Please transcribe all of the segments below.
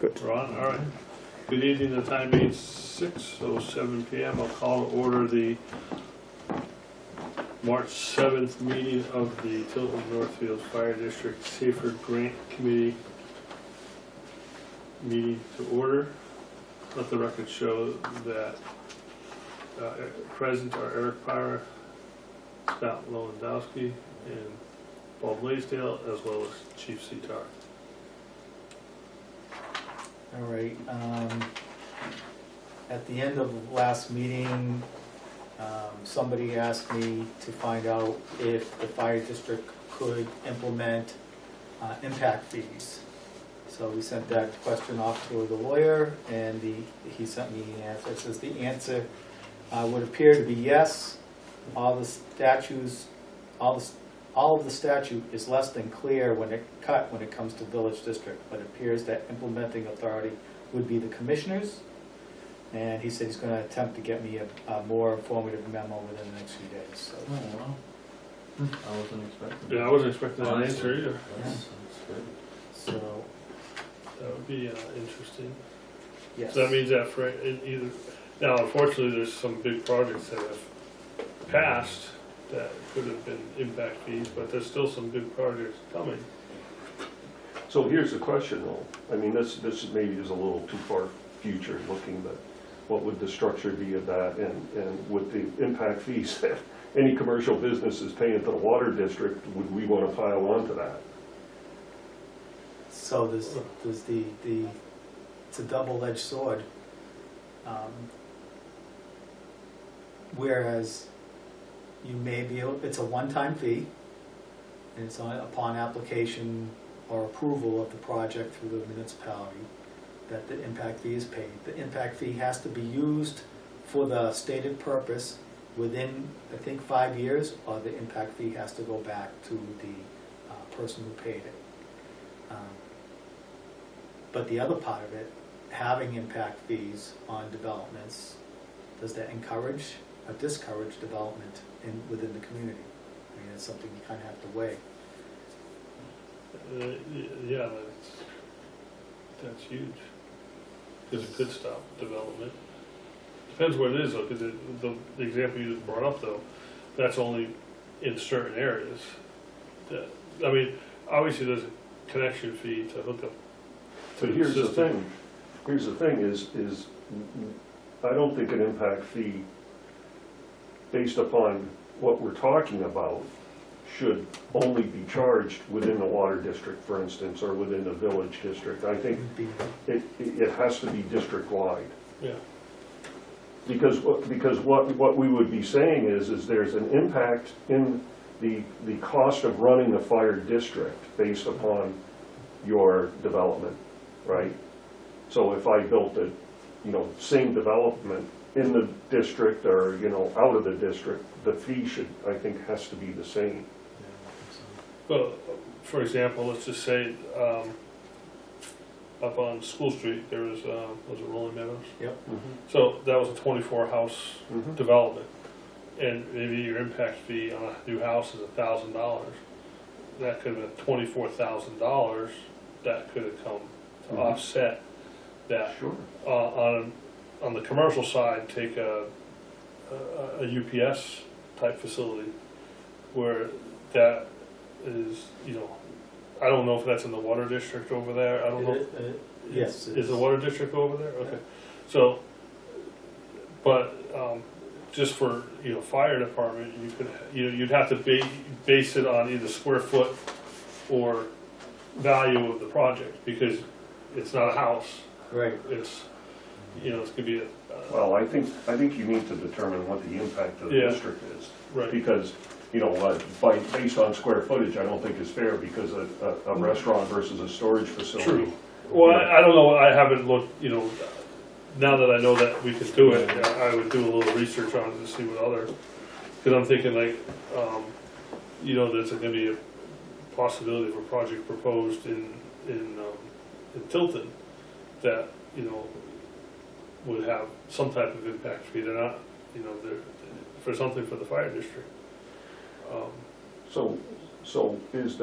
Good. We're on, all right. Good evening, the time being 6:07 p.m. I'll call to order the March 7th meeting of the Tilton Northfield Fire District Safer Grant Committee meeting to order. Let the record show that present are Eric Pyra, Scott Lewandowski, and Paul Blaisdell, as well as Chief Seatar. All right, at the end of last meeting, somebody asked me to find out if the fire district could implement impact fees. So we sent that question off to the lawyer, and he sent me an answer. It says the answer would appear to be yes. All of the statute is less than clear when it comes to village district, but it appears that implementing authority would be the commissioners. And he said he's going to attempt to get me a more informative memo within the next few days. So. Oh, wow. I wasn't expecting. Yeah, I wasn't expecting that answer either. That's good. So That would be interesting. yes. So that means that for either, now unfortunately there's some big projects that have passed that could have been impact fees, but there's still some big projects coming. So here's the question though, I mean, this maybe is a little too far future looking, but what would the structure be of that, and with the impact fees that any commercial business is paying to the water district, would we want to pile on to that? So there's it's a double-edged sword. Whereas you may be able, it's a one-time fee, and it's upon application or approval of the project through the municipality that the impact fee is paid. The impact fee has to be used for the stated purpose within, I think, 5 years, or the impact fee has to go back to the person who paid it. But the other part of it, having impact fees on developments, does that encourage or discourage development within the community? I mean, it's something you kind of have to weigh. Yeah, that's huge. Because it could stop development. Depends what it is though, because the example you just brought up though, that's only in certain areas. I mean, obviously there's a connection fee to hook up. But here's the thing, is I don't think an impact fee based upon what we're talking about should only be charged within the water district, for instance, or within the village district. I think it has to be district-wide. Yeah. Because what we would be saying is there's an impact in the cost of running the fire district based upon your development, right? So if I built a, same development in the district or, out of the district, the fee should, I think, has to be the same. Well, for example, let's just say up on School Street there was it Rolling Meadows? Yep. Mm-hmm. So that was a 24-house Mm-hmm. development, and maybe your impact fee on a new house is $1,000. That could have been $24,000. That could have come to offset that. Sure. On the commercial side, take a UPS type facility where that is, I don't know if that's in the water district over there. I don't know. Yes. Is the water district over there? Okay. So, but just for fire department, you could you'd have to base it on either square foot or value of the project, because it's not a house. Right. It's it's gonna be a Well, I think you need to determine what the impact of the Yeah. district is. right. Because, based on square footage, I don't think is fair, because a restaurant versus a storage facility. True. Well, I don't know. I haven't looked. Now that I know that we could do it, I would do a little research on it to see what other. Because I'm thinking like, there's going to be a possibility of a project proposed in Tilton that would have some type of impact fee. They're not, they're for something for the fire district. So is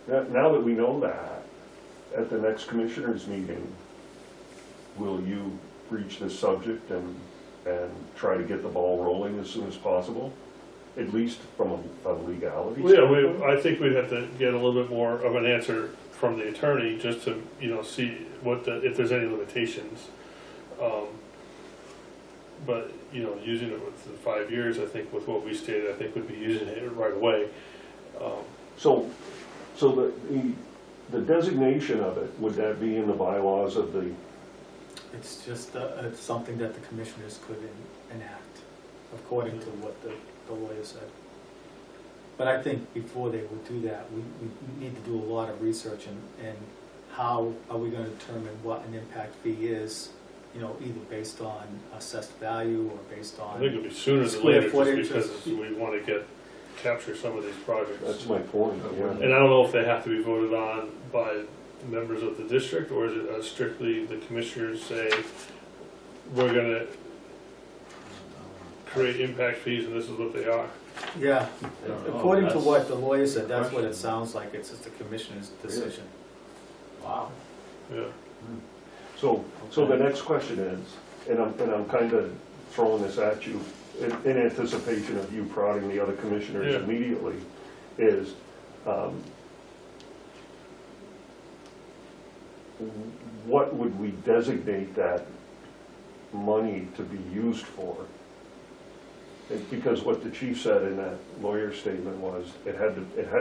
now that we know that, at the next commissioners meeting, will you breach this subject and try to get the ball rolling as soon as possible? At least from a legality Well, standpoint? yeah, I think we'd have to get a little bit more of an answer from the attorney, just to, see what if there's any limitations. But, using it with the 5 years, I think with what we stated, I think we'd be using it right away. So the designation of it, would that be in the bylaws of the, It's just, it's something that the commissioners could enact, according to what the lawyer said. But I think before they would do that, we need to do a lot of research and how are we gonna determine what an impact fee is, either based on assessed value or based I on. think it'd be sooner than Square later, footage just because we want to capture some of these projects. that's my point, yeah. And I don't know if they have to be voted on by members of the district, or is it strictly the commissioners say, we're gonna create impact fees and this is what they are? Yeah, I don't know. according to That's what the lawyer said, that's what it question. sounds like, it's just the commissioner's decision. Wow. Yeah. So the next question is, and I'm kind of throwing this at you in anticipation of you prodding the other commissioners Yeah. immediately, is, what would we designate that money to be used for? Because what the chief said in that lawyer's statement was, it had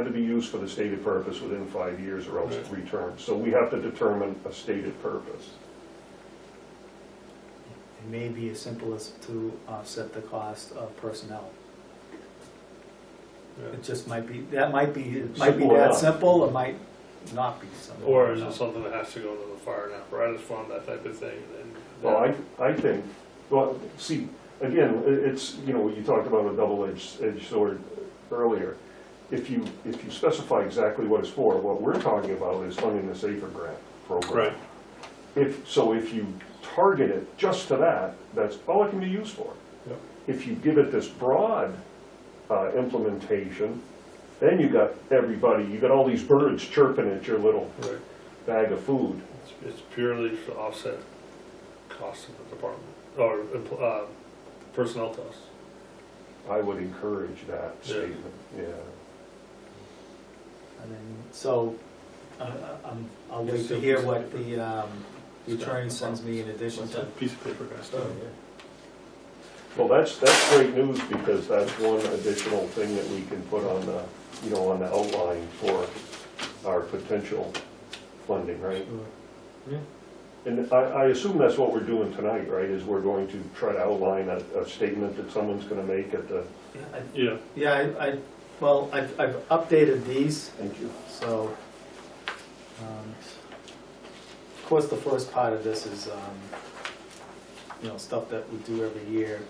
to be used for the stated purpose within 5 years or else Right. returned. So we have to determine a stated purpose. It may be as simple as to offset the cost of personnel. Yeah. It just might be, it might be Simple that enough. simple, it might not be simple. Or is it something that has to go to the fire and apparatus fund, that type of thing? And Well, I think, well, see, again, it's, you talked about a double-edged sword earlier. If you specify exactly what it's for, what we're talking about is funding the Safer Grant program. Right. If you target it just to that, that's all it can be used for. Yep. If you give it this broad implementation, then you got everybody, you got all these birds chirping at your little Right. bag of food. It's purely to offset costs of the department, or personnel costs. I would encourage that Yeah. statement, yeah. And then, so, I'll wait to hear what the attorney sends me in addition to. Piece of paper, guys. Well, that's great news, because that's one additional thing that we can put on the, on the outline for our potential funding, right? Sure. And I assume that's what we're doing tonight, right, is we're going to try to outline a statement that someone's gonna make at the, Yeah. Yeah, well, I've updated these, thank you. so, of course, the first part of this is, stuff that we do every year.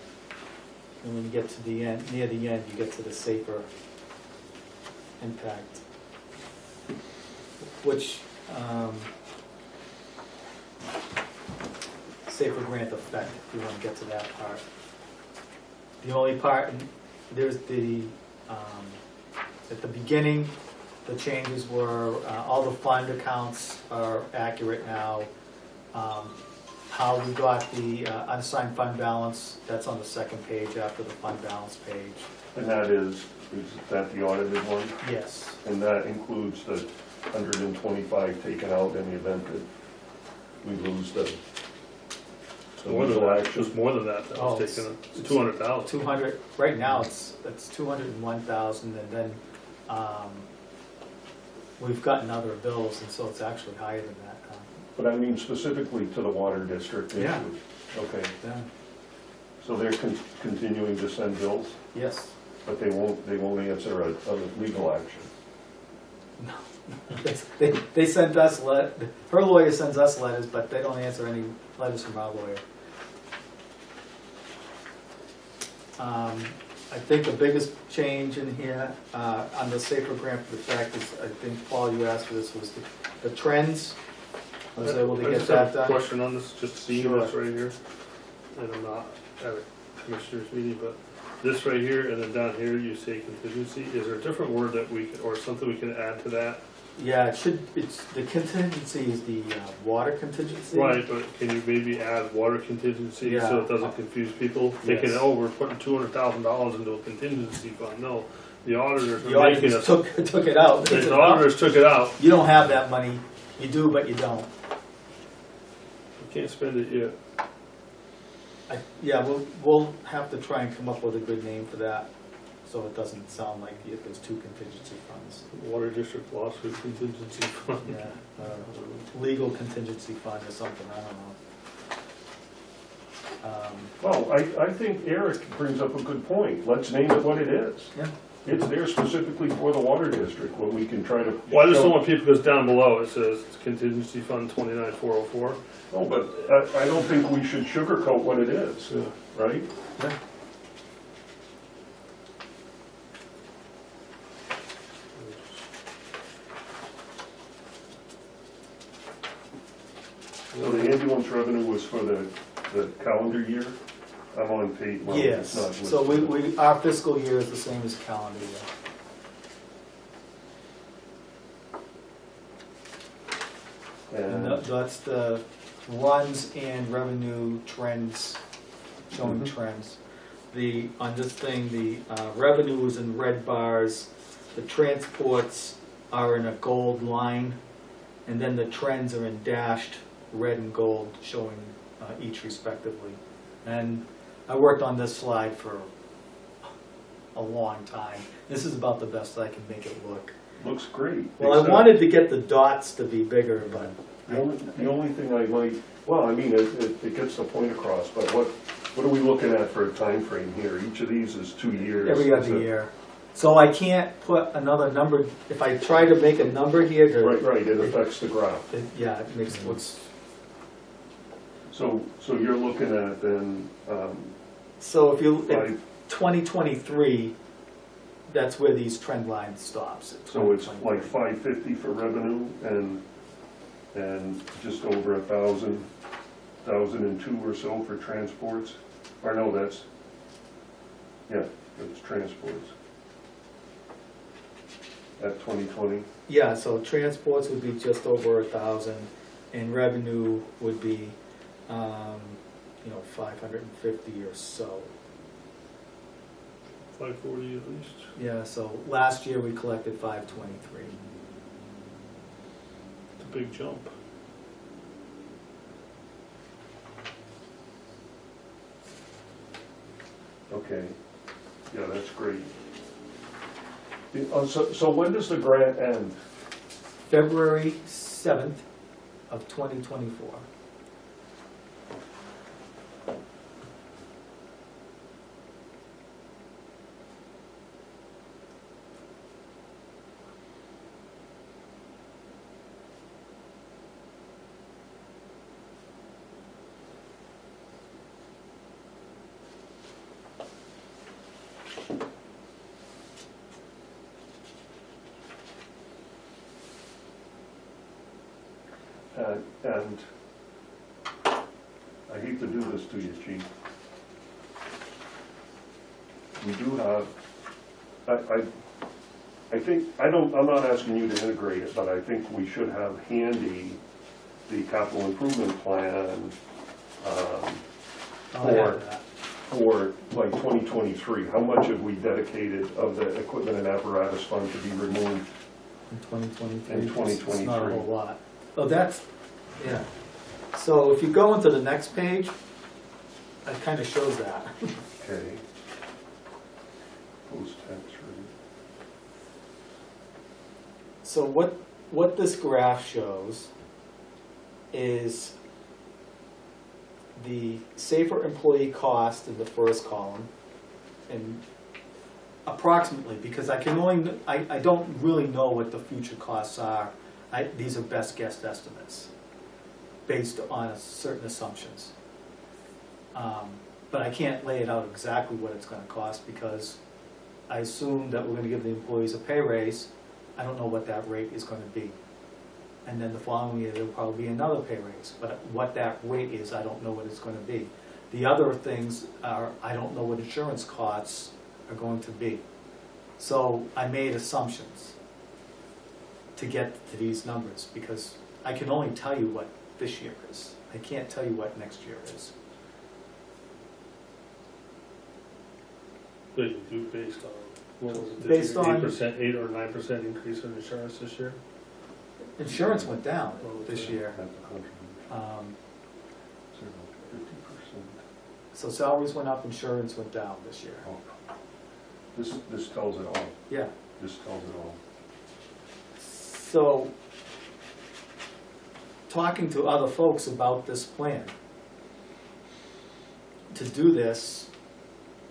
And when you get to the end, near the end, you get to the safer impact, which, safer grant effect, if you want to get to that part. The only part, there's the, at the beginning, the changes were, all the fund accounts are accurate now. How we got the unassigned fund balance, that's on the second page after the fund balance page. And that is that the audited one? Yes. And that includes the 125 taken out in the event that we lose the More than legal that, action? just more than that, that Oh, was taken, it's- it's 200,000. 200, right now, it's 201,000, and then, we've gotten other bills, and so it's actually higher than that now. But I mean specifically to the water district Yeah. issue. Okay, Yeah. so they're continuing to send bills, Yes. but they won't answer a legal action. They send us, her lawyer sends us letters, but they don't answer any letters from our lawyer. I think the biggest change in here, on the safer grant for the fact is, I think, Paul, you asked for this, was the trends. I was able to I get just have that a done. question on this, just seeing Sure. this right here, and I'm not at a commissioner's meeting, but this right here, and then down here, you say contingency, is there a different word that we could, or something we can add to that? Yeah, it's, the contingency is the water contingency. Right, but can you maybe add water contingency so Yeah. it doesn't confuse people? Thinking, Yes. oh, we're putting $200,000 into a contingency fund. No, the auditors The are making auditors us. took it out. They The said, auditors took it out. you don't have that money, you do, but you don't. You can't spend it yet. Yeah, we'll have to try and come up with a good name for that, so it doesn't sound like there's two contingency funds. Water district lawsuit contingency fund. Yeah, legal contingency fund or something, I don't know. Well, I think Eric brings up a good point. Let's name it what it is. Yeah. It's there specifically for the water district, what we can try to. Well, I just don't want people, because down below it says contingency fund 29404. No, but I don't think we should sugarcoat what it is, right? So the ambulance revenue was for the calendar year? I'm on page, well, it's Yes, not so listed. our fiscal year is the same as calendar year. And that's the runs and revenue trends, showing Mhm. trends. On this thing, the revenue is in red bars, the transports are in a gold line, and then the trends are in dashed red and gold, showing each respectively. And I worked on this slide for a long time. This is about the best I can make it look. Looks great. Well, I except wanted to get the dots to be bigger, but The only thing I might, well, I mean, it gets the point across, but what are we looking at for a time frame here? Each of these is 2 years. every Is other it- year. So I can't put another number, if I try to make a number here to, Right, it affects the graph. yeah, it makes it looks, So you're looking at then, so if you, five, in 2023, that's where these trend lines stops. at so it's 2023. like 550 for revenue and just over 1,002 or so for transports? Or no, that's transports. At 2020, Yeah, so transports would be just over 1,000, and revenue would be, 550 or so. 540 at least. Yeah, so last year we collected 523. It's a big jump. okay, yeah, that's great. So when does the grant end? February 7th of 2024. And I hate to do this to you, Chief. We do have, I think, I'm not asking you to integrate it, but I think we should have handy the capital improvement plan I'll add that. for like 2023. How much have we dedicated of the equipment and apparatus fund to be removed? In 2023. In It's not a 2023. whole lot. Oh, yeah. So if you go into the next page, it kind of shows that. Okay. Post-tax rate. So what this graph shows is the safer employee cost in the first column, and approximately, because I don't really know what the future costs are. These are best guess estimates based on certain assumptions. But I can't lay it out exactly what it's gonna cost, because I assume that we're gonna give the employees a pay raise. I don't know what that rate is gonna be. And then the following year, there'll probably be another pay raise, but what that rate is, I don't know what it's gonna be. The other things are, I don't know what insurance costs are going to be. So I made assumptions. to get to these numbers, because I can only tell you what this year is. I can't tell you what next year is. But you do based on, what was it, Based on- 8%, 8 or 9% increase in insurance this year? Insurance went down Oh, this okay. year. 50%. So salaries went up, insurance went down this year. This tells it all. Yeah. This tells it all. So, talking to other folks about this plan, to do this,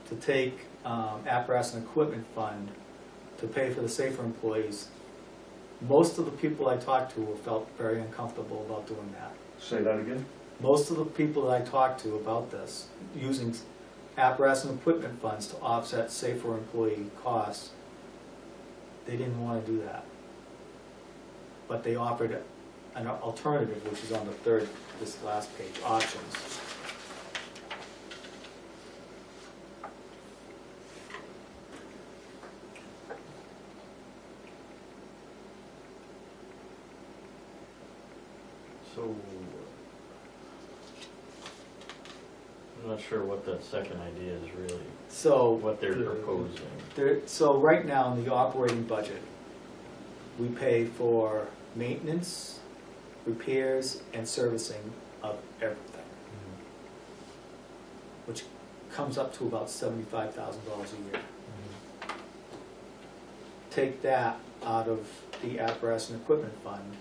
to take apparatus and equipment fund to pay for the safer employees, most of the people I talked to felt very uncomfortable about doing that. Say that again? Most of the people that I talked to about this, using apparatus and equipment funds to offset safer employee costs, they didn't want to do that. But they offered an alternative, which is on the third, this last page, options. So, I'm not sure what that second idea is really, So, what they're proposing. so right now in the operating budget, we pay for maintenance, repairs, and servicing of everything, which comes up to about $75,000 a year. Take that out of the apparatus and equipment fund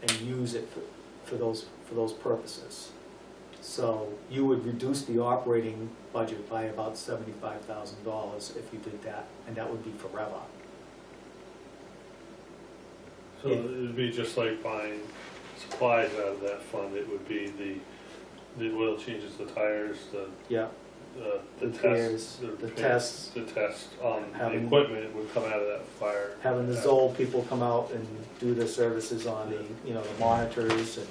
and use it for those purposes. So you would reduce the operating budget by about $75,000 if you did that, and that would be forever. So it would be just like buying supplies out of that fund, it would be the oil changes, the tires, Yeah, the repairs, tests, the repairs, tests. the test on the Having- equipment would come out of that fire. having the Zoll people come out and do the services on the, the monitors, and,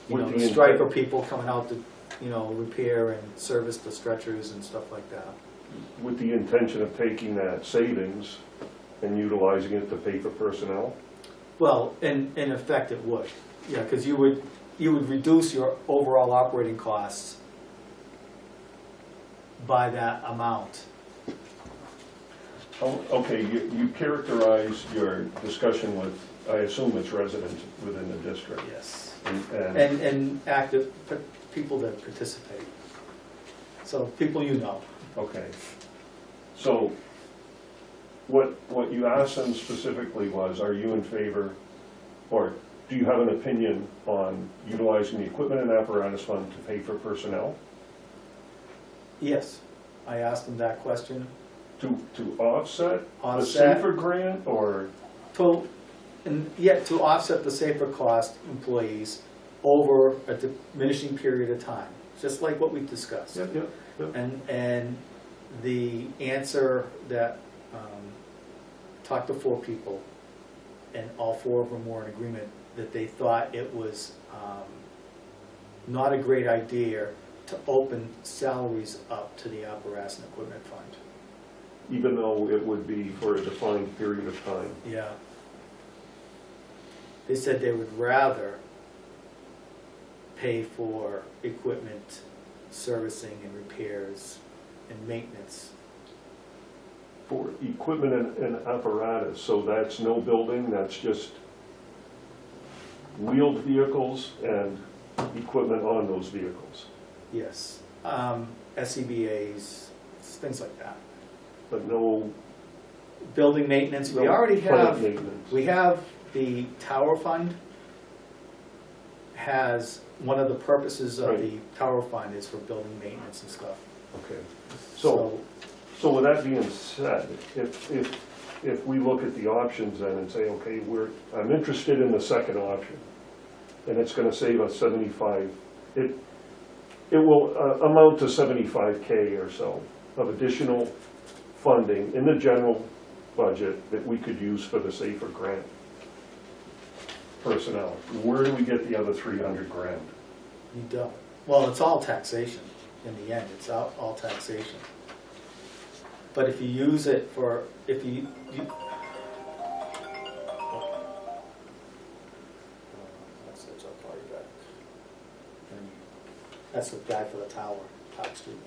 With the the striker people coming out to, repair and service the stretchers and stuff like that. With the intention of taking that savings and utilizing it to pay for personnel? Well, in effect, it would, yeah, because you would reduce your overall operating costs by that amount. Oh, okay, you characterize your discussion with, I assume it's residents within the district. Yes. And And active people that participate. So people okay. So what you asked them specifically was, are you in favor, or do you have an opinion on utilizing the equipment and apparatus fund to pay for personnel? Yes, I asked them that question. To offset the Offset. safer grant, or? To offset the safer cost employees over a diminishing period of time, just like what we discussed. Yep. And the answer that, talked to 4 people, and all 4 of them were in agreement that they thought it was not a great idea to open salaries up to the apparatus and equipment fund. Even though it would be for a defined period of time. Yeah. They said they would rather pay for equipment servicing and repairs and maintenance. For equipment and apparatus, so that's no building, that's just wheeled vehicles and equipment on those vehicles, Yes. SCBA's, things like that. but no. Building maintenance, we no already plant have, maintenance. we have the tower fund has, one of the purposes of Right. the tower fund is for building maintenance and stuff. Okay, so with that being said, if we look at the options then and say, okay, I'm interested in the second option, and it's gonna save us 75, it will amount to 75K or so of additional funding in the general budget that we could use for the safer grant personnel. Where do we get the other 300 grand? You don't. Well, it's all taxation in the end, it's all taxation. But if you use it for, call you back. And that's the guy for the tower, Top Street.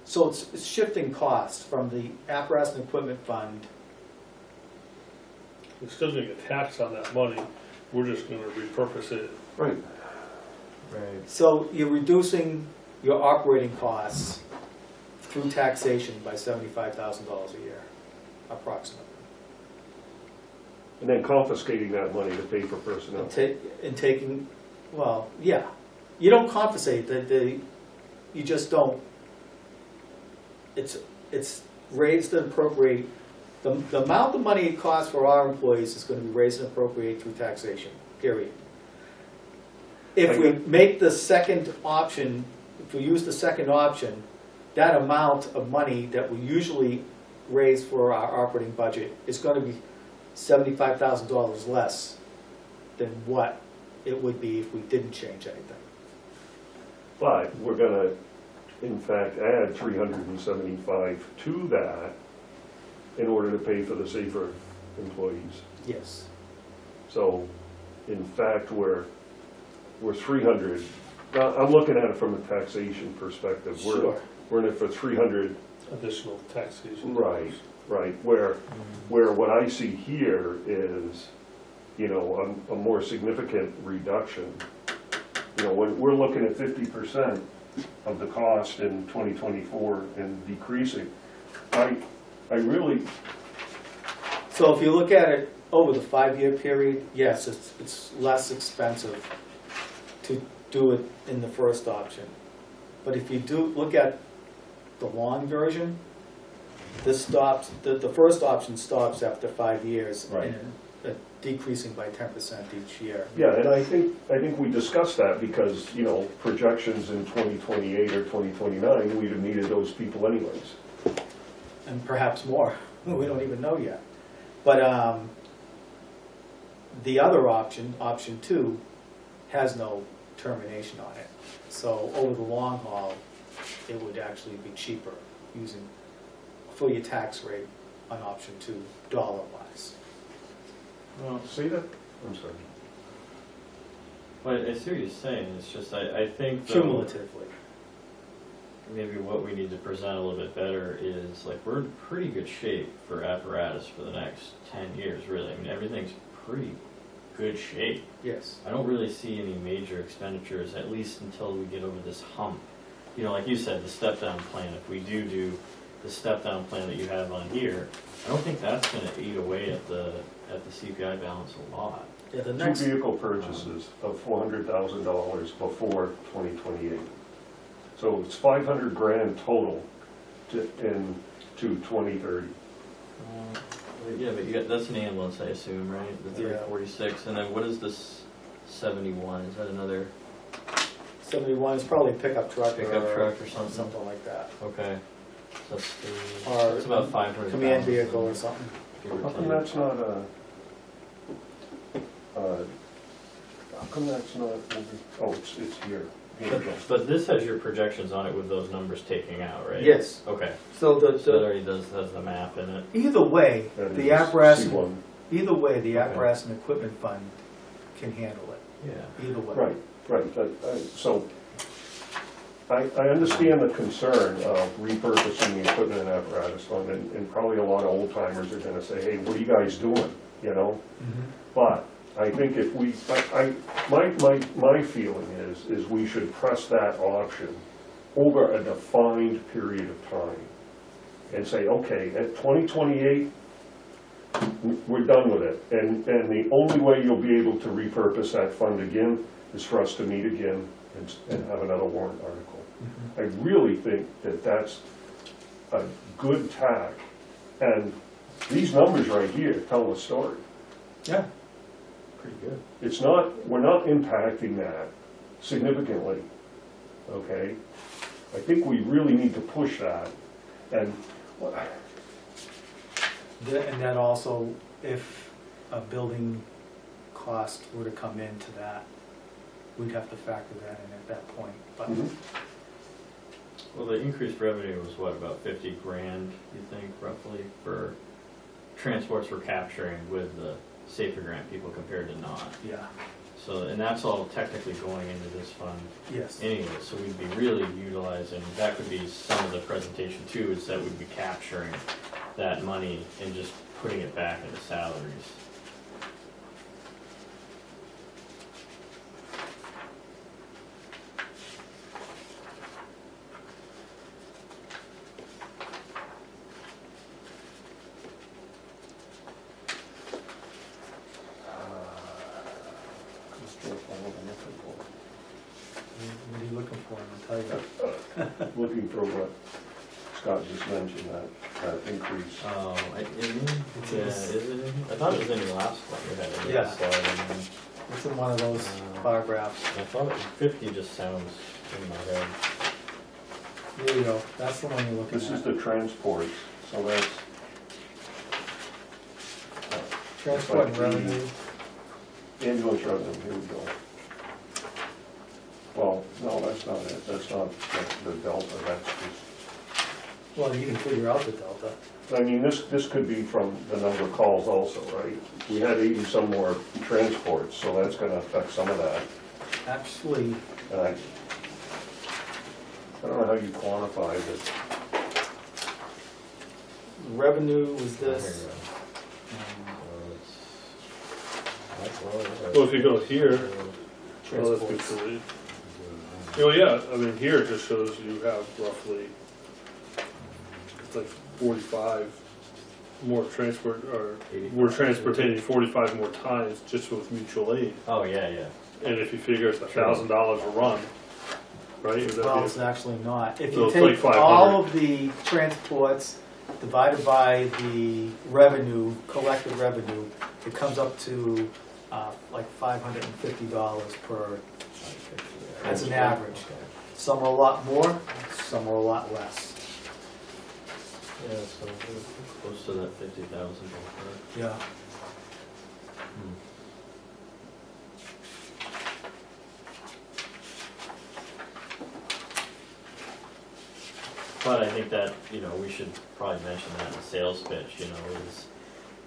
So it's shifting costs from the apparatus and equipment fund. We're still gonna get taxed on that money, we're just gonna repurpose it. Right. Right. So you're reducing your operating costs through taxation by $75,000 a year, approximately. And then confiscating that money to pay for personnel. And taking, well, yeah, you don't compensate, you just don't, it's raised and appropriate, the amount of money it costs for our employees is gonna be raised and appropriated through taxation, period. If we make the second option, if we use the second option, that amount of money that we usually raise for our operating budget is gonna be $75,000 less than what it would be if we didn't change anything. But we're gonna, in fact, add 375 to that in order to pay for the safer employees. Yes. So, in fact, we're 300. Now, I'm looking at it from a taxation perspective. Sure. We're in it for 300. Additional taxation. Right, right. Where what I see here is, you know, a more significant reduction. You know, when we're looking at 50% of the cost in 2024 and decreasing, I really, So if you look at it over the 5-year period, yes, it's less expensive to do it in the first option. But if you do look at the long version, this stops, the first option stops after 5 years. Right. And decreasing by 10% each year. yeah, and I think we discussed that because, you know, projections in 2028 or 2029, we'd have needed those people anyways. And perhaps more, we don't even know yet. But the other option, option 2, has no termination on it. So over the long haul, it would actually be cheaper using for your tax rate on option 2, dollar-wise. Well, See that? I'm sorry. but I see what you're saying, it's just, I think though, Cumulatively. maybe what we need to present a little bit better is, like, we're in pretty good shape for apparatus for the next 10 years, really. I mean, everything's pretty good shape. Yes. I don't really see any major expenditures, at least until we get over this hump. You know, like you said, the step-down plan, if we do the step-down plan that you have on here, I don't think that's gonna eat away at the CPI balance a lot. Yeah, the Two next, vehicle purchases of $400,000 before 2028. So it's 500 grand total to 2030. Yeah, but you got, that's an ambulance, I assume, right? The Yeah. 346, and then what is this 71? Is that another 71 is probably a pickup truck. pickup truck or something? Something like that. Okay. So Or that's about 500. Command vehicle or something. How come that's not how come that's not, oh, it's here. Here we go. But this has your projections on it with those numbers taking out, right? Yes. Okay. So So that already has the map in it. either way, That the is apparatus, C1. either way, the Okay. apparatus and equipment fund can handle it. Yeah. Either way. Right. So I understand the concern of repurposing the equipment and apparatus fund, and probably a lot of old timers are gonna say, hey, what are you guys doing, you know? Mhm. But I think if we, my feeling is we should press that option over a defined period of time and say, okay, at 2028, we're done with it. And the only way you'll be able to repurpose that fund again is for us to meet again and have another warrant article. Mhm. I really think that that's a good tack. And these numbers right here tell the story. Yeah. Pretty good. It's not, we're not impacting that significantly, okay? I think we really need to push that. And And that also, if a building cost were to come into that, we'd have to factor that in at that point. But Well, the increased revenue was what, about 50 grand, you think, roughly, for transports we're capturing with the Safer Grant people compared to not. Yeah, So, and that's all technically going into this fund yes. anyway, so we'd be really utilizing, that could be some of the presentation too, is that we'd be capturing that money and just putting it back into salaries. What are you looking for, and I'll tell you. Looking for what Scott just mentioned, that increase. Oh, yeah, is it in? I thought it was in your last one, you had it in Yeah. the slide, and then It's in one of those bar graphs. I thought 50 just sounds in my head. There you go, that's the one you're looking This is at. the transports, so that's. Transport and revenue. Ambulance revenue, here we go. Well, no, that's not it, that's not the delta, that's just, Well, you can figure out the delta. I mean, this could be from the number of calls also, right? We had 80 some more transports, so that's gonna affect some of that. Actually, And I don't know how you quantify this. revenue was Here this. you go. um, Well, if you go here, well, that's good Transports. to read. Oh, yeah, I mean, here it just shows you have roughly, it's like 45 more transport, or we're transporting 45 more times just with mutual aid. Oh, yeah, yeah. And if you figure it's $1,000 a run, right? Would that Well, be- it's actually not. If So you it's like take 500. all of the transports divided by the revenue, collected revenue, it comes up to like $550 per, that's an average. Some are a lot more, some are a lot less. Yeah, so we're close to that 50,000 ballpark. Yeah. But I think that, we should probably mention that in the sales pitch, is,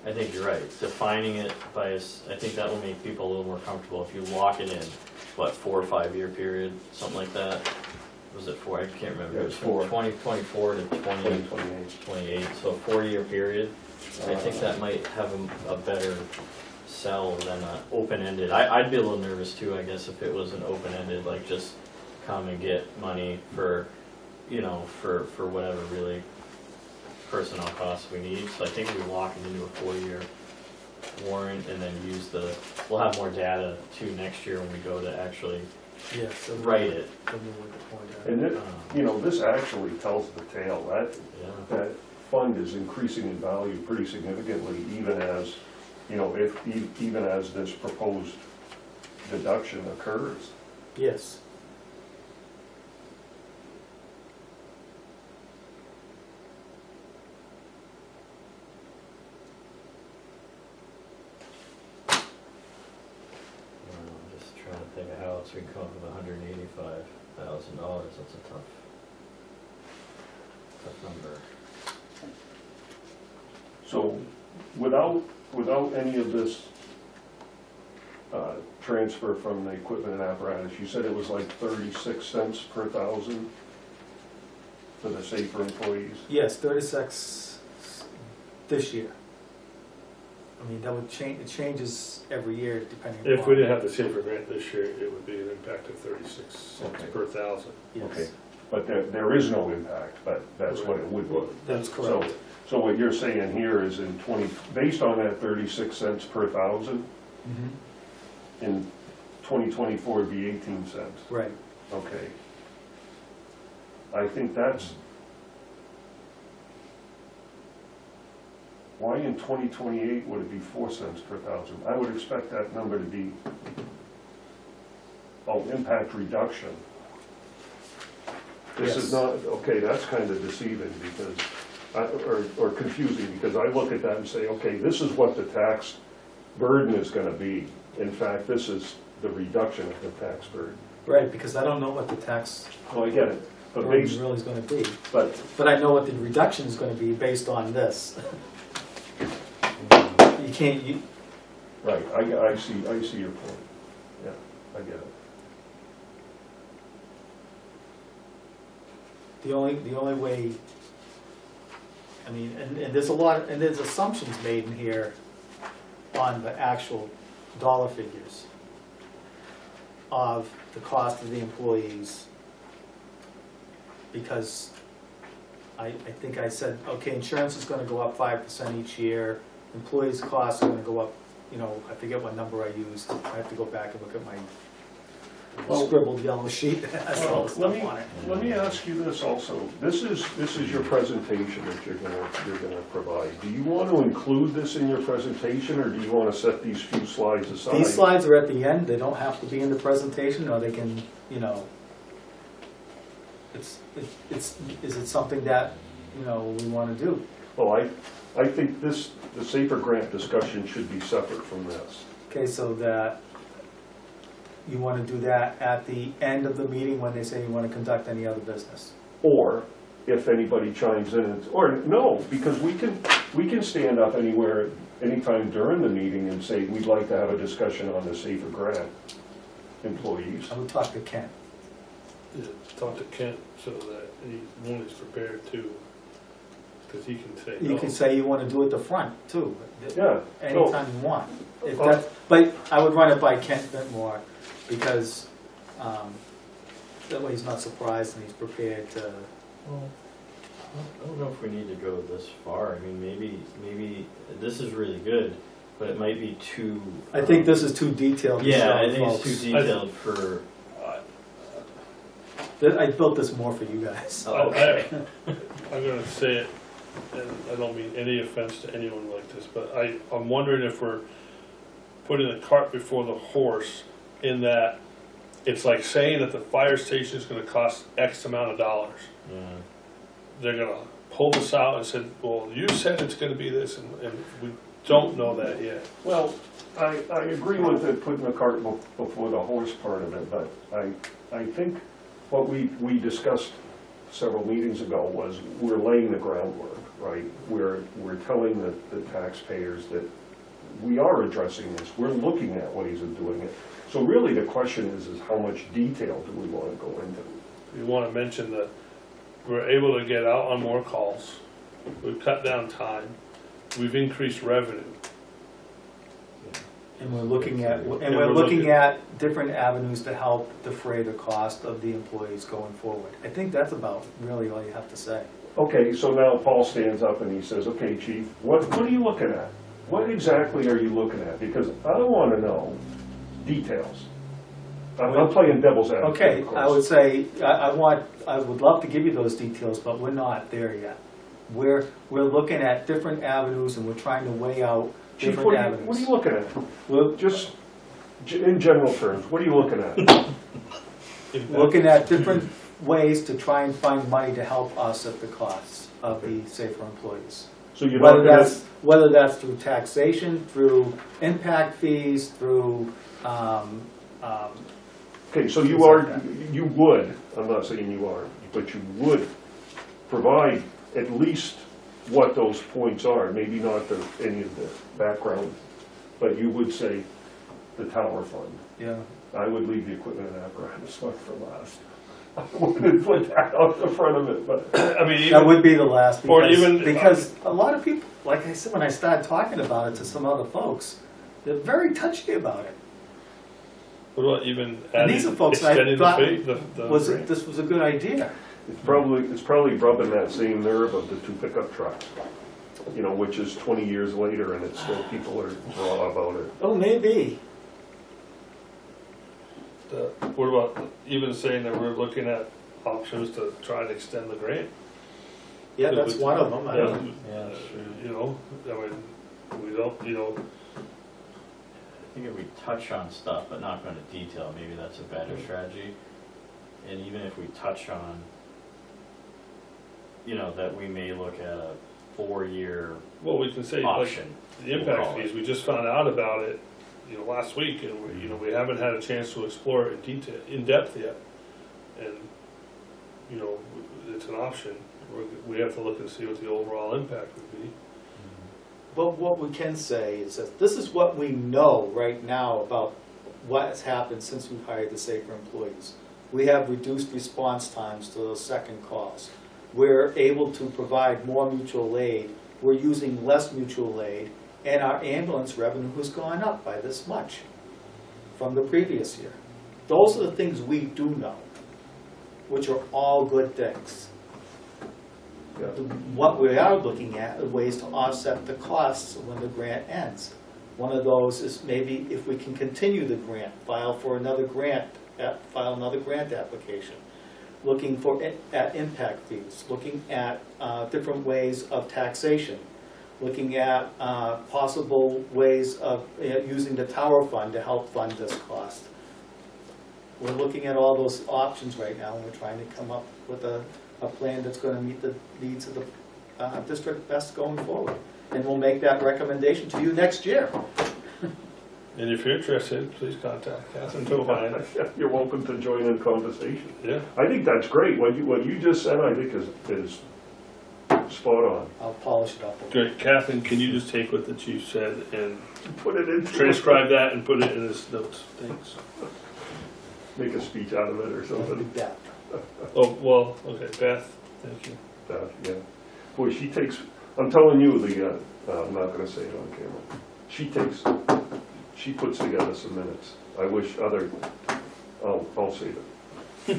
I think you're right, defining it by, I think that will make people a little more comfortable if you lock it in, 4 or 5 year period, something like that. Was it 4? I can't remember. Yeah, It it's was from 4. 2024 to 2028. 28, so a 4-year period. I think that might have a better sell than an open-ended. I'd be a little nervous too, I guess, if it was an open-ended, like just come and get money for, for whatever really personnel costs we need. So I think we lock it into a 4-year warrant and then we'll have more data too next year when we go to actually Yes. write it. And this actually tells the tale, Yeah. that fund is increasing in value pretty significantly, even as, even as this proposed deduction occurs. Yes. I'm just trying to think of how else we can come up with $185,000. That's a tough number. So without any of this transfer from the equipment and apparatus, you said it was like 36 cents per thousand for the safer employees? Yes, 36 this year. I mean, that would change, it changes every year depending upon. If we didn't have the Safer Grant this year, it would be an impact of 36 cents Okay. per thousand. Yes, Okay. But there is no impact, but that's what it would be. that's correct. So what you're saying here is based on that 36 cents per thousand, Mhm. in 2024 it'd be 18 cents. Right. Okay. I think that's, why in 2028 would it be 4 cents per thousand? I would expect that number to be, impact reduction. This is Yes. not, okay, that's kind of deceiving because, or confusing, because I look at that and say, okay, this is what the tax burden is gonna be. In fact, this is the reduction of the tax burden. Right, because I don't know what the tax Well, I get it, but burden based, really is gonna be. but But I know what the reduction is gonna be based on this. can't, Right, I see your point. Yeah, I get it. the only way, I mean, and there's a lot, and there's assumptions made in here on the actual dollar figures of the cost of the employees. Because I think I said, okay, insurance is gonna go up 5% each year, employees' costs are gonna go up, you know, I forget what number I used, I have to go back and look at my Well- scribbled yellow sheet that has all the stuff on it. Let me ask you this also. This is your presentation that you're gonna provide. Do you want to include this in your presentation, or do you want to set these few slides aside? These slides are at the end, they don't have to be in the presentation, or they can, you know, is it something that, you know, we wanna do? Well, I think the Safer Grant discussion should be separate from this. Okay, so that, you wanna do that at the end of the meeting when they say you wanna conduct any other business? Or if anybody chimes in, or no, because we can stand up anywhere, anytime during the meeting and say, we'd like to have a discussion on the Safer Grant employees. I would talk to Ken. Yeah, talk to Kent so that one is prepared too, because he can say no. You can say you wanna do it the front too, Yeah. anytime you want. If that's, but I would run it by Kent a bit more, because, that way he's not surprised and he's prepared to. Well, I don't know if we need to go this far. I mean, maybe this is really good, but it might be too. I think this is too detailed to Yeah, show I think folks. it's too detailed for. I built this more for you guys. Oh, okay. I'm gonna say it, and I don't mean any offense to anyone like this, but I'm wondering if we're putting the cart before the horse, in that it's like saying that the fire station is gonna cost X amount of dollars. Yeah. They're gonna pull this out and say, well, you said it's gonna be this, and we don't know that yet. Well, I agree with it, putting the cart before the horse part of it, but I think what we discussed several meetings ago was we're laying the groundwork, right? We're telling the taxpayers that we are addressing this, we're looking at ways of doing it. So really the question is how much detail do we want to go into? We wanna mention that we're able to get out on more calls, we've cut down time, we've increased revenue. And we're looking at, And and we're we're looking looking- at different avenues to help defray the cost of the employees going forward. I think that's about really all you have to say. Okay, so now Paul stands up and he says, okay, chief, what are you looking at? What exactly are you looking at? Because I want to know details. I'm playing devil's advocate, Okay, of I course. would say, I would love to give you those details, but we're not there yet. We're looking at different avenues and we're trying to weigh out Chief, different what are avenues. you looking at? We're Just in general terms, what are you looking at? looking at different ways to try and find money to help us at the costs of the safer employees. So you're not gonna, Whether that's through taxation, through impact fees, through, okay, so you things are, like that. you would, I'm not saying you are, but you would provide at least what those points are, maybe not any of the background, but you would say the tower fund. yeah. I would leave the equipment and apparatus fund for last. I wouldn't put that out the front of it, but I mean, That even, would be the last, Or because, even- because a lot of people, like I said, when I started talking about it to some other folks, they're very touchy about it. what about even And these adding, are folks I extending thought the Was grant? this was a good idea. it's probably rubbing that same nerve of the two pickup trucks. You know, which is 20 years later and it's still, people are raw about it. Oh, maybe. What about even saying that we're looking at options to try and extend the grant? Yeah, that's one of them. I don't- Yeah, sure. You know, I mean, we don't, you know, I think if we touch on stuff but not go into detail, maybe that's a better strategy. And even if we touch on, you know, that we may look at a 4-year well, we can say like option. the we'll impact call it. fees, we just found out about it, you know, last week, and we, you know, we haven't had a chance to explore it in depth yet. And, you know, it's an option, we have to look and see what the overall impact would be. But what we can say is that this is what we know right now about what has happened since we hired the safer employees. We have reduced response times to those second calls. We're able to provide more mutual aid. We're using less mutual aid, and our ambulance revenue has gone up by this much from the previous year. Those are the things we do know, which are all good things. Yeah. What we are looking at are ways to offset the costs when the grant ends. One of those is maybe if we can continue the grant, file another grant application, looking at impact fees, looking at different ways of taxation, looking at possible ways of using the tower fund to help fund this cost. We're looking at all those options right now, and we're trying to come up with a plan that's going to meet the needs of the district best going forward. And we'll make that recommendation to you next year. And if you're interested, please contact Catherine Tobine. You're welcome to join in conversation. Yeah. I think that's great. What you just said, I think is spot on. I'll polish it up. Great. Catherine, can you just take what the chief said and Put it in. transcribe that and put it in his notes? Thanks. Make a speech out of it or That'll be something. Beth. Oh, well, okay, Beth, thank you. Yeah. Boy, she takes, I'm telling you, I'm not gonna say it on camera. She puts together some minutes. I wish I'll save it.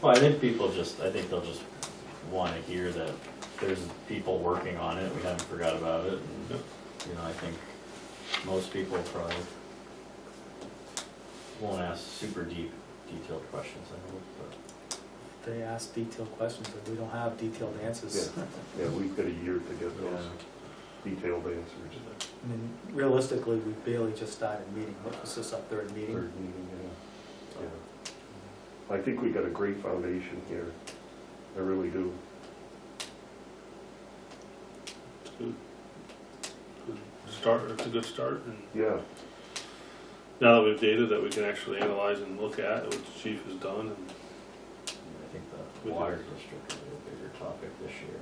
Well, I think they'll just want to hear that there's people working on it, we haven't forgot about it, and, you know, I think most people probably won't ask super detailed questions, I hope, but. They ask detailed questions, but we don't have detailed answers. Yeah, we've got a year to get those detailed answers. I mean, realistically, we barely just started meeting. What was this, our third meeting? Third meeting, yeah. I think we got a great foundation here. I really do. It's good. Good start, it's a good start. And Yeah. now that we've data that we can actually analyze and look at, what the chief has done, and I think the water district will be a bigger topic this year.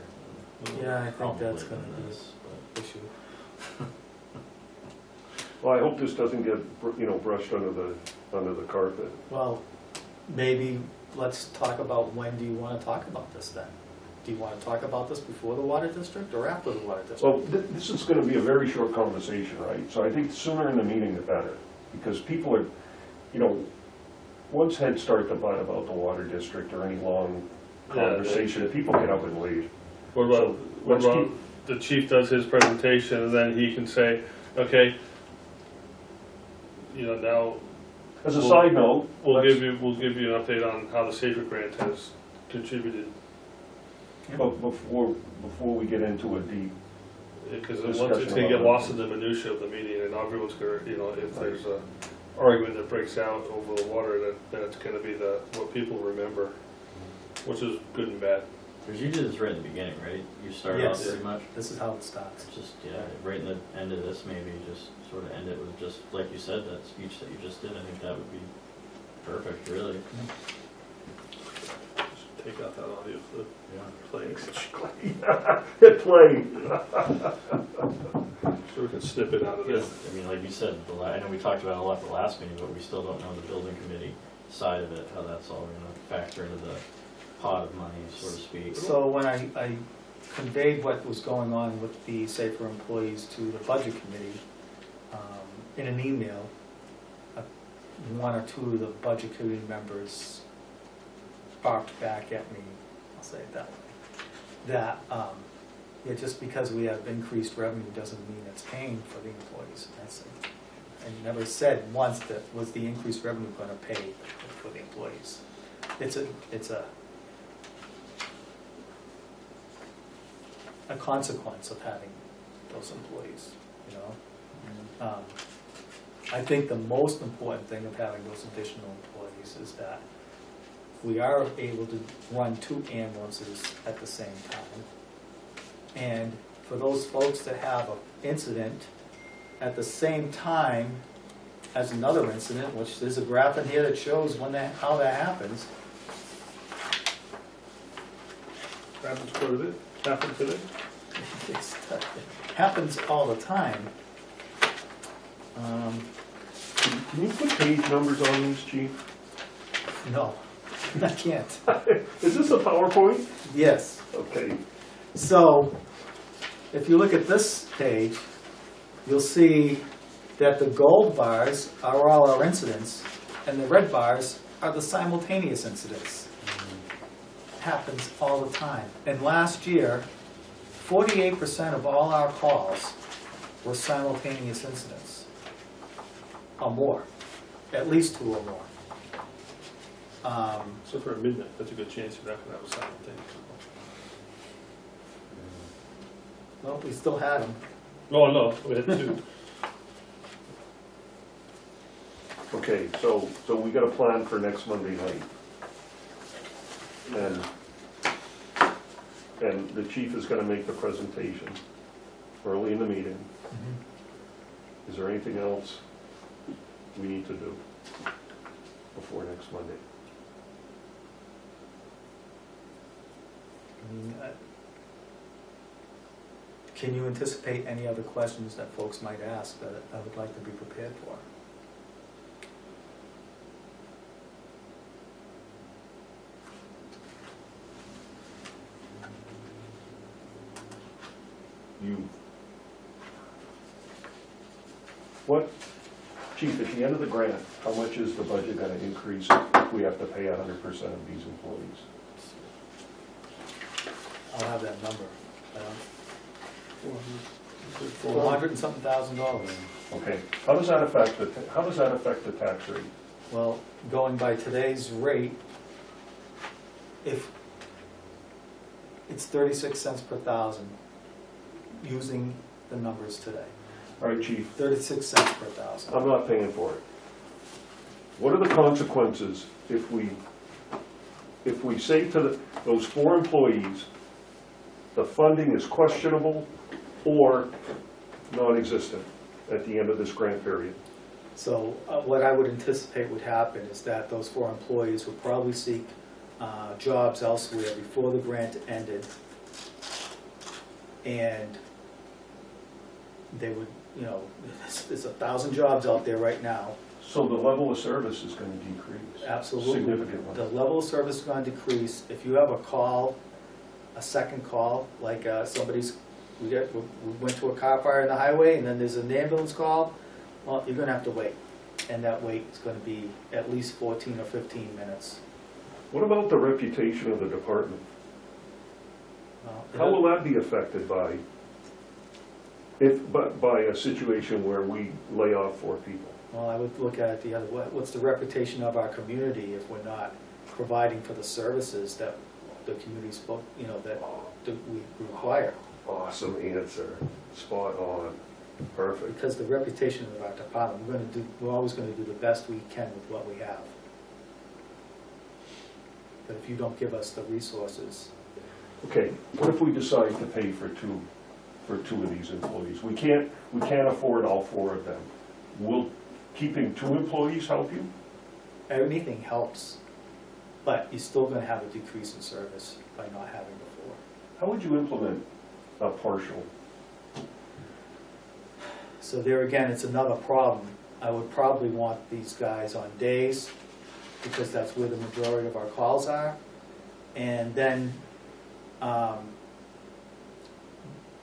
Yeah, I think Probably that's going to than be this, but an issue. Well, I hope this doesn't get, brushed under the carpet. Well, maybe let's talk about when do you want to talk about this then? Do you want to talk about this before the water district or after the water district? Well, this is gonna be a very short conversation, right? So I think the sooner in the meeting, the better. Because people are, once heads start to butt about the water district or any long conversation, people get up and leave. what So, let's about the chief does his presentation, and then he can say, okay, now As a side note, we'll give you an update on how the SAFER grant has contributed. But before we get into a deep, Because Discussion it's gonna get about lost in the minutia of the meeting, and everyone's gonna, if there's a argument that breaks out over the water, that's gonna be what people remember, which is good and bad. because you did this right in the beginning, right? You started off Yes. pretty much, This is how it starts. just, right in the end of this, maybe just sort of end it with just, like you said, that speech that you just did, I think that would be perfect, really. Just take out that audio clip, Yeah. play it, hit play. so we can snip it out of Because, this. I mean, like you said, I know we talked about it a lot the last meeting, but we still don't know the building committee side of it, how that's all gonna factor into the pot of money, so to speak. So when I conveyed what was going on with the safer employees to the budget committee, in an email, one or two of the budget committee members barked back at me, I'll say it that way, that just because we have increased revenue doesn't mean it's paying for the employees. I never said once that was the increased revenue going to pay for the employees. It's a consequence of having those employees, I think the most important thing of having those additional employees is that we are able to run 2 ambulances at the same time. And for those folks that have an incident at the same time as another incident, which there's a graph in here that shows how that happens. Happened today? It happens all the time. Can you put page numbers on these, chief? No, I can't. Is this a PowerPoint? Yes. Okay. So, if you look at this page, you'll see that the gold bars are all our incidents, and the red bars are the simultaneous incidents. Happens all the time. And last year, 48% of all our calls were simultaneous incidents, or more, at least 2 or more. So for a midnight, that's a good chance you're not gonna have a silent thing. Well, we still had them. No, we had 2. Okay, so we got a plan for next Monday night. And the chief is gonna make the presentation early in the meeting. Is there anything else we need to do before next Monday? Can you anticipate any other questions that folks might ask that I would like to be prepared for? What, chief, at the end of the grant, how much is the budget gonna increase if we have to pay 100% of these employees? I'll have that number. $400 and something thousand. Okay, how does that affect the tax rate? Well, going by today's rate, if it's 36 cents per thousand, using the numbers today. All right, chief, 36 cents per thousand. I'm not paying for it. What are the consequences if we say to those 4 employees, the funding is questionable or non-existent at the end of this grant period? So what I would anticipate would happen is that those 4 employees would probably seek jobs elsewhere before the grant ended. And they would, there's 1,000 jobs out there right now. So the level of service is going to decrease. Absolutely. Significantly. The level of service is going to decrease. If you have a call, a second call, like we went to a car fire in the highway and then there's an ambulance call, well, you're gonna have to wait. And that wait is gonna be at least 14 or 15 minutes. What about the reputation of the department? How will that be affected by a situation where we lay off 4 people? Well, I would look at it the other way. What's the reputation of our community if we're not providing for the services that the community's, that we require? Awesome answer. Spot on. Perfect. Because the reputation of our department, we're always going to do the best we can with what we have. But if you don't give us the resources, Okay, what if we decide to pay for two of these employees? We can't afford all 4 of them. Will keeping 2 employees help you? anything helps. But you're still going to have a decrease in service by not having the 4. How would you implement a partial? So there again, it's another problem. I would probably want these guys on days because that's where the majority of our calls are. And then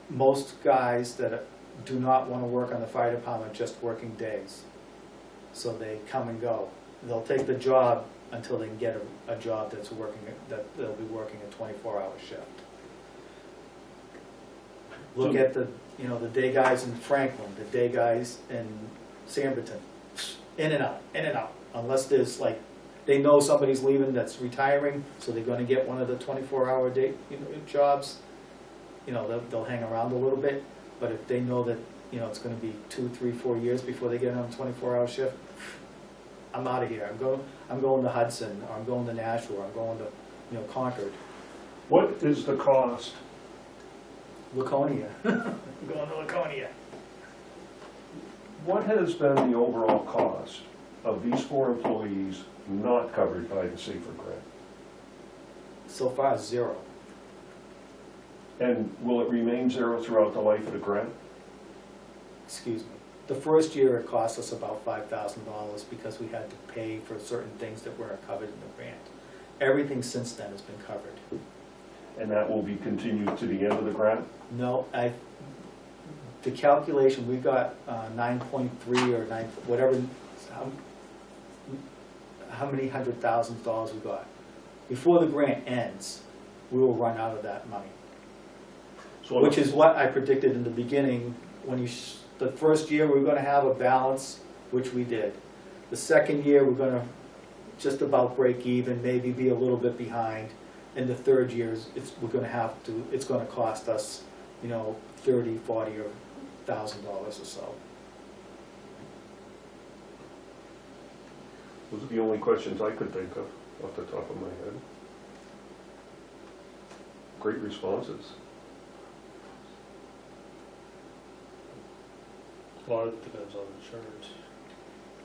most guys that do not want to work on the fire department are just working days. So they come and go. They'll take the job until they can get a job that they'll be working a 24-hour shift. Look at the day guys in Franklin, the day guys in Sanberton, in and out, unless there's they know somebody's leaving that's retiring, so they're going to get one of the 24-hour day jobs. They'll hang around a little bit, but if they know that it's going to be 2, 3, 4 years before they get on a 24-hour shift, I'm out of here. I'm going to Hudson, or I'm going to Nashua, or I'm going to Concord. What is the cost? Laconia. I'm going to Laconia. What has been the overall cost of these 4 employees not covered by the SAFER grant? So far, 0. And will it remain zero throughout the life of the grant? Excuse me. The first year it cost us about $5,000 because we had to pay for certain things that weren't covered in the grant. Everything since then has been covered. And that will be continued to the end of the grant? No, the calculation, we got 9.3 or 9, whatever, how many $100,000 we got. Before the grant ends, we will run out of that money. So Which is what I predicted in the beginning, when the first year we were gonna have a balance, which we did. The second year, we're gonna just about break even, maybe be a little bit behind. And the third year, it's gonna cost us, you know, 30, 40, or $1,000 or so. Those are the only questions I could think of off the top of my head. Great responses. A lot of it depends on insurance.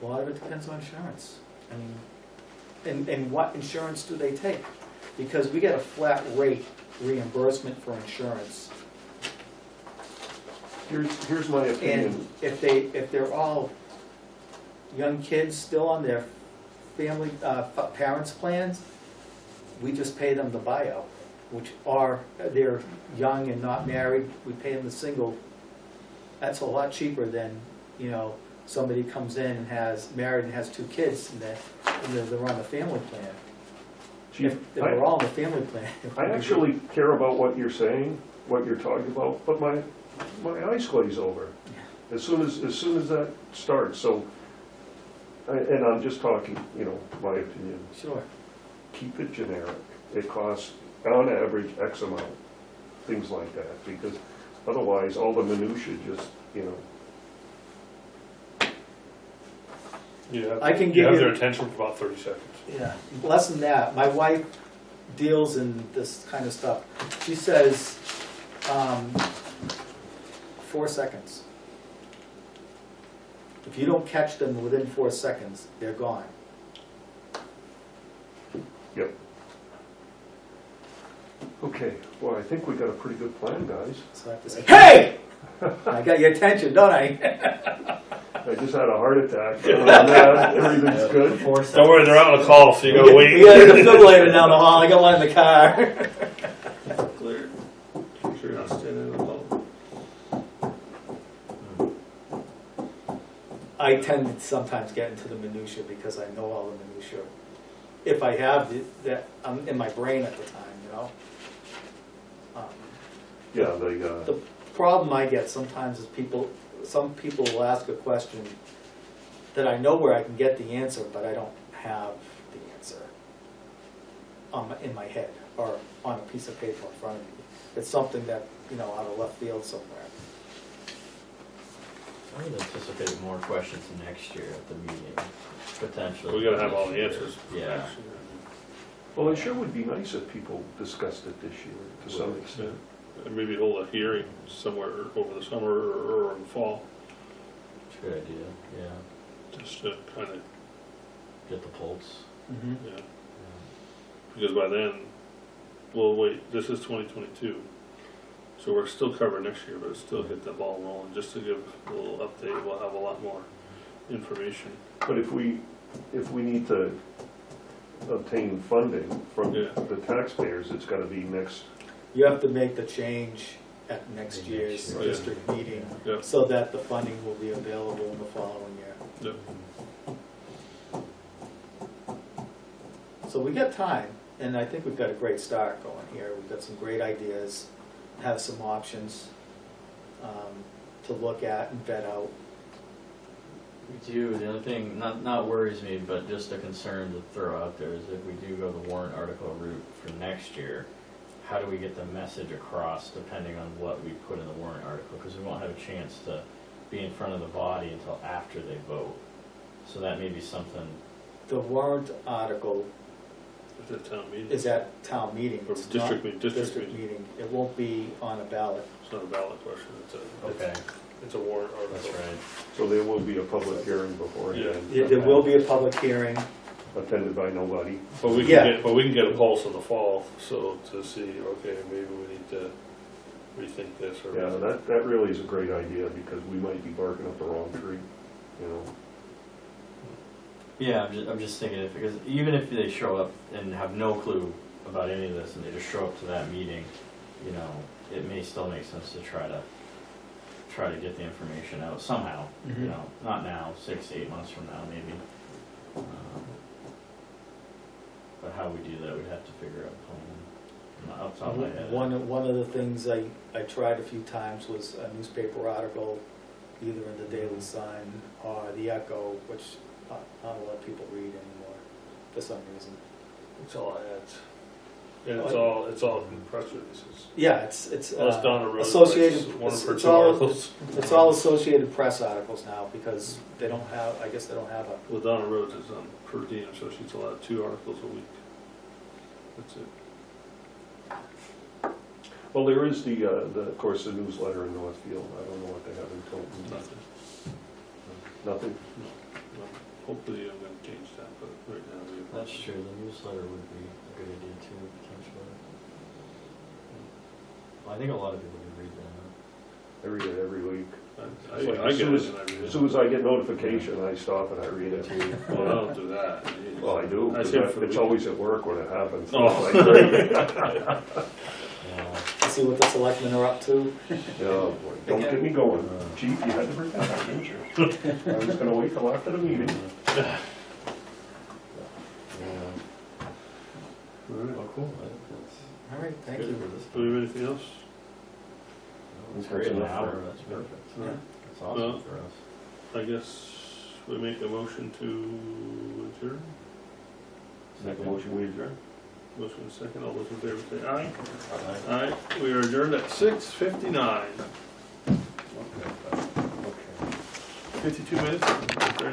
A lot of it depends on insurance. I mean, and what insurance do they take? Because we get a flat rate reimbursement for insurance. Here's my opinion. And if they're all young kids still on their family, parents' plans, we just pay them the buyout, which are, they're young and not married, we pay them the single. That's a lot cheaper than, you know, somebody comes in and married and has 2 kids and they're on the family plan. Chief, If they were all on the family plan. I actually care about what you're saying, what you're talking about, but my eyes glaze over as soon as that starts. So, and I'm just talking, you know, my opinion. Sure. Keep it generic. It costs on average X amount, things like that, because otherwise all the minutia just, you know. I can You give have you- their attention for about 30 seconds. Yeah, less than that. My wife deals in this kind of stuff. She says 4 seconds. If you don't catch them within 4 seconds, they're gone. Yep. Okay, well, I think we got a pretty good plan, guys. So I have to say, hey! I got your attention, don't I? I just had a heart attack. Other than that, everything's good. Don't worry, they're out on a call, so you gotta wait. We got a defibrillator down the hall. I got one in the car. Clear. Make sure you're not standing in the hall. I tend to sometimes get into the minutia because I know all the minutia. If I have that in my brain at the time, you know. Yeah, The problem I get sometimes is some people will ask a question that I know where I can get the answer, but I don't have the answer in my head or on a piece of paper in front of me. It's something that, you know, out of left field somewhere. I would anticipate more questions next year at the meeting, potentially. We gotta have all the answers. Yeah. well, it sure would be nice if people discussed it this year to some extent. And maybe hold a hearing somewhere over the summer or in the fall, Good idea, yeah. just to kind of, Get the pulse. Mm-hmm. yeah. Because by then, well, wait, this is 2022, so we're still covered next year, but it's still hit the ball rolling. Just to give a little update, we'll have a lot more information. But if we need to obtain funding from Yeah. the taxpayers, it's gotta be next. You have to make the change at next Next year's year. district meeting Yeah. so that the funding will be available in the following year. Yep. So we got time, and I think we've got a great start going here. We've got some great ideas, have some options to look at and vet out. We do, the other thing, not worries me, but just a concern to throw out there is if we do go the warrant article route for next year, how do we get the message across depending on what we put in the warrant article? Because we won't have a chance to be in front of the body until after they vote. So that may be something. The warrant article At the town meeting. is at town meeting. Or It's district not meeting, district meeting. It won't be on a ballot. It's not a ballot question, Okay, it's a warrant article. that's right. So there will be a public hearing beforehand. Yeah, there will be a public hearing. Attended by nobody. But we Yeah. can get a pulse in the fall, so to see, okay, maybe we need to rethink this or. Yeah, that really is a great idea, because we might be barking up the wrong tree, you know? Yeah, I'm just thinking if, because even if they show up and have no clue about any of this and they just show up to that meeting, you know, it may still make sense to try to get the information out somehow, you know, not now, 6 to 8 months from now, maybe. But how we do that, we'd have to figure out a plan. Off the top of my head. One of the things I tried a few times was a newspaper article, either in the Daily Sun or the Echo, which not a lot of people read anymore, for some reason. It's all ads. And it's all press releases. Yeah, it's Donna wrote Associated, one it's per it's two all, articles. it's all Associated Press articles now, because they don't have, I guess they don't have a, Well, Donna Rhodes is on per diem, so she's allowed 2 articles a week. That's it. Well, there is of course, the newsletter in Northfield. I don't know what they have in Tilton. Nothing. Nothing? No. Hopefully I'm gonna change that, but right now we have. That's true, the newsletter would be a good idea too, potentially. Well, I think a lot of people would read that. I read it every week. I get As soon it and I read it. As soon as I get notification, I stop and I read it. Well, I don't do that. Jeez. Well, I do, I because say for the it's week. always at work when it happens. Oh. Yeah. see what the selectmen are up to. Oh, boy, don't get me going. Chief, you had to bring that up, didn't you? I was gonna wait till after the meeting. Yeah. All right. Well, cool. I think that's All right, thank good you. for this. Do we have anything else? It's That's great, an enough hour, for- that's perfect. Yeah. That's awesome for us. I guess we make a motion to adjourn. Make a motion, we adjourn. Motion second. All those in favor say aye. Aye. Aye. We are adjourned at 6:59. Okay. 52 minutes, 30